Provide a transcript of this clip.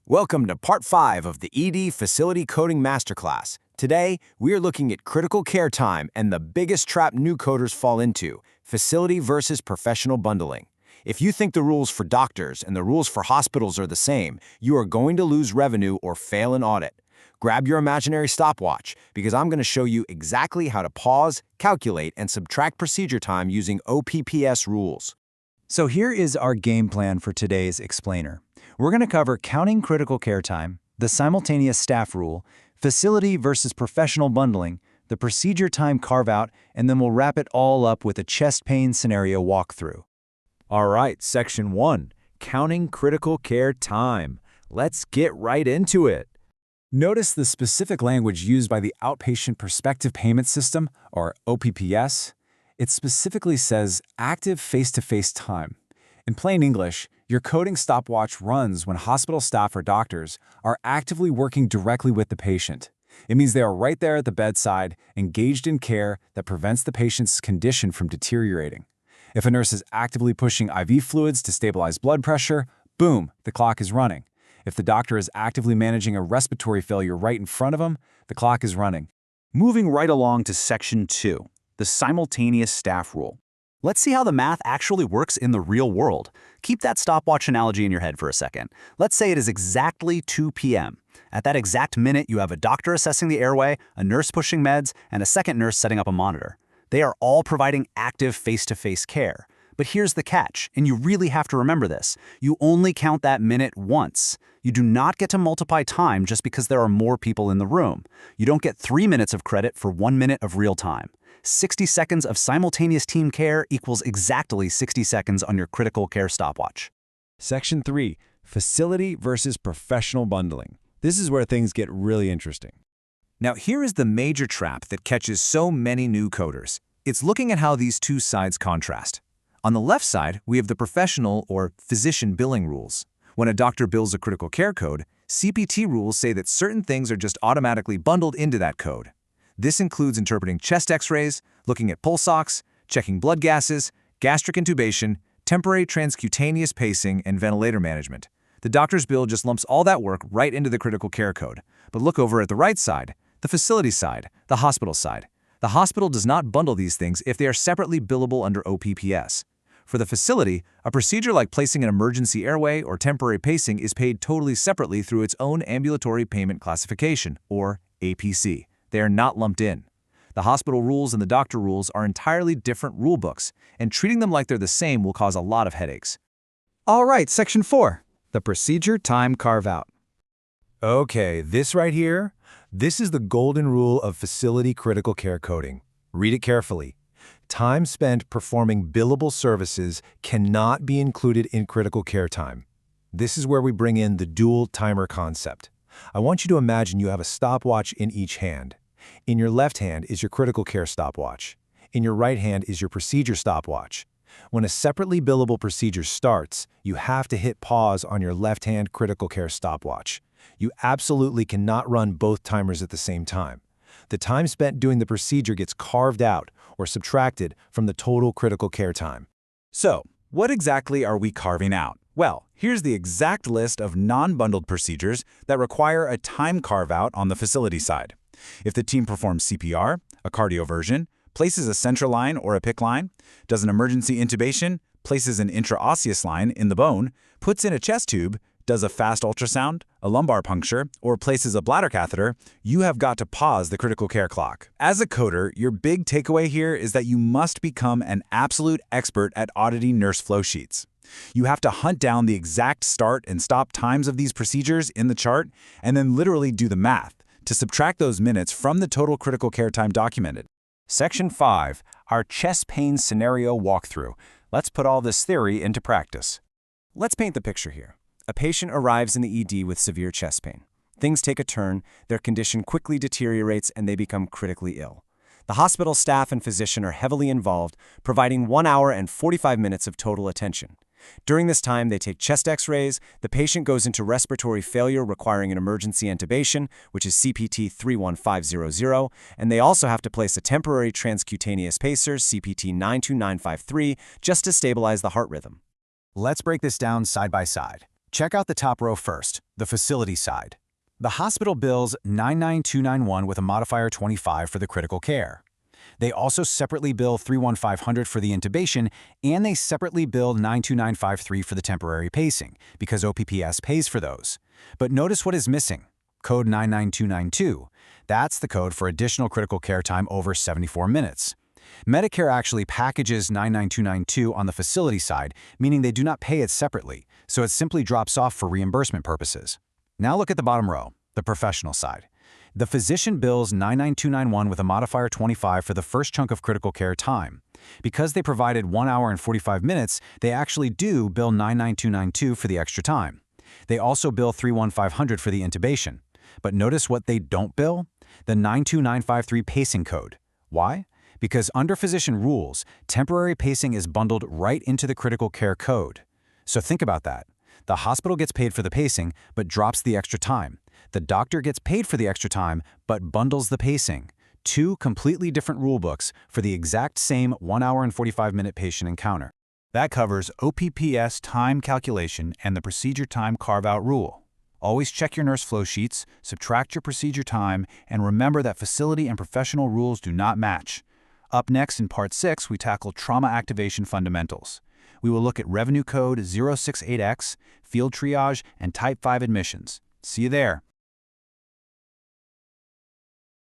Welcome to Part 5 of the ED Facility Coding Masterclass. Today, we are looking at critical care time and the biggest trap new coders fall into, facility versus professional bundling. If you think the rules for doctors and the rules for hospitals are the same, you are going to lose revenue or fail an audit. Grab your imaginary stopwatch, because I'm going to show you exactly how to pause, calculate, and subtract procedure time using OPPS rules. So here is our game plan for today's explainer. We're going to cover counting critical care time, the simultaneous staff rule, facility versus professional bundling, the procedure time carve-out, and then we'll wrap it all up with a chest pain scenario walkthrough. All right, Section 1, Counting Critical Care Time. Let's get right into it. Notice the specific language used by the Outpatient Prospective Payment System, or OPPS. It specifically says active face-to-face time. In plain English, your coding stopwatch runs when hospital staff or doctors are actively working directly with the patient. It means they are right there at the bedside, engaged in care that prevents the patient's condition from deteriorating. If a nurse is actively pushing IV fluids to stabilize blood pressure, boom, the clock is running. If the doctor is actively managing a respiratory failure right in front of him, the clock is running. Moving right along to Section 2, the simultaneous staff rule. Let's see how the math actually works in the real world. Keep that stopwatch analogy in your head for a second. Let's say it is exactly 2 p.m. At that exact minute, you have a doctor assessing the airway, a nurse pushing meds, and a second nurse setting up a monitor. They are all providing active face-to-face care. But here's the catch, and you really have to remember this. You only count that minute once. You do not get to multiply time just because there are more people in the room. You don't get 3 minutes of credit for 1 minute of real time. 60 seconds of simultaneous team care equals exactly 60 seconds on your critical care stopwatch. Section 3, Facility versus Professional Bundling. This is where things get really interesting. Now, here is the major trap that catches so many new coders. It's looking at how these two sides contrast. On the left side, we have the professional or physician billing rules. When a doctor bills a critical care code, CPT rules say that certain things are just automatically bundled into that code. This includes interpreting chest x-rays, looking at pulse ox, checking blood gases, gastric intubation, temporary transcutaneous pacing, and ventilator management. The doctor's bill just lumps all that work right into the critical care code. But look over at the right side, the facility side, the hospital side. The hospital does not bundle these things if they are separately billable under OPPS. For the facility, a procedure like placing an emergency airway or temporary pacing is paid totally separately through its own ambulatory payment classification, or APC. They are not lumped in. The hospital rules and the doctor rules are entirely different rule books, and treating them like they're the same will cause a lot of headaches. All right, Section 4, the procedure time carve-out. Okay, this right here, this is the golden rule of facility critical care coding. Read it carefully. Time spent performing billable services cannot be included in critical care time. This is where we bring in the dual timer concept. I want you to imagine you have a stopwatch in each hand. In your left hand is your critical care stopwatch. In your right hand is your procedure stopwatch. When a separately billable procedure starts, you have to hit pause on your left-hand critical care stopwatch. You absolutely cannot run both timers at the same time. The time spent doing the procedure gets carved out or subtracted from the total critical care time. So, what exactly are we carving out? Well, here's the exact list of non-bundled procedures that require a time carve-out on the facility side. If the team performs CPR, a cardioversion, places a central line or a PICC line, does an emergency intubation, places an intraosseous line in the bone, puts in a chest tube, does a fast ultrasound, a lumbar puncture, or places a bladder catheter, you have got to pause the critical care clock. As a coder, your big takeaway here is that you must become an absolute expert at auditing nurse flow sheets. You have to hunt down the exact start and stop times of these procedures in the chart, and then literally do the math to subtract those minutes from the total critical care time documented. Section 5, our chest pain scenario walkthrough. Let's put all this theory into practice. Let's paint the picture here. A patient arrives in the ED with severe chest pain. Things take a turn, their condition quickly deteriorates, and they become critically ill. The hospital staff and physician are heavily involved, providing 1 hour and 45 minutes of total attention. During this time, they take chest x-rays, the patient goes into respiratory failure requiring an emergency intubation, which is CPT 31500, and they also have to place a temporary transcutaneous pacer, CPT 92953, just to stabilize the heart rhythm. Let's break this down side by side. Check out the top row first, the facility side. The hospital bills 99291 with a modifier 25 for the critical care. They also separately bill 31500 for the intubation, and they separately bill 92953 for the temporary pacing, because OPPS pays for those. But notice what is missing. Code 99292. That's the code for additional critical care time over 74 minutes. Medicare actually packages 99292 on the facility side, meaning they do not pay it separately, so it simply drops off for reimbursement purposes. Now look at the bottom row, the professional side. The physician bills 99291 with a modifier 25 for the first chunk of critical care time. Because they provided 1 hour and 45 minutes, they actually do bill 99292 for the extra time. They also bill 31500 for the intubation. But notice what they don't bill? The 92953 pacing code. Why? Because under physician rules, temporary pacing is bundled right into the critical care code. So think about that. The hospital gets paid for the pacing, but drops the extra time. The doctor gets paid for the extra time, but bundles the pacing. Two completely different rulebooks for the exact same 1 hour and 45-minute patient encounter. That covers OPPS time calculation and the procedure time carve-out rule. Always check your nurse flow sheets, subtract your procedure time, and remember that facility and professional rules do not match. Up next in Part 6, we tackle trauma activation fundamentals. We will look at Revenue Code 068X, field triage, and Type 5 admissions. See you there.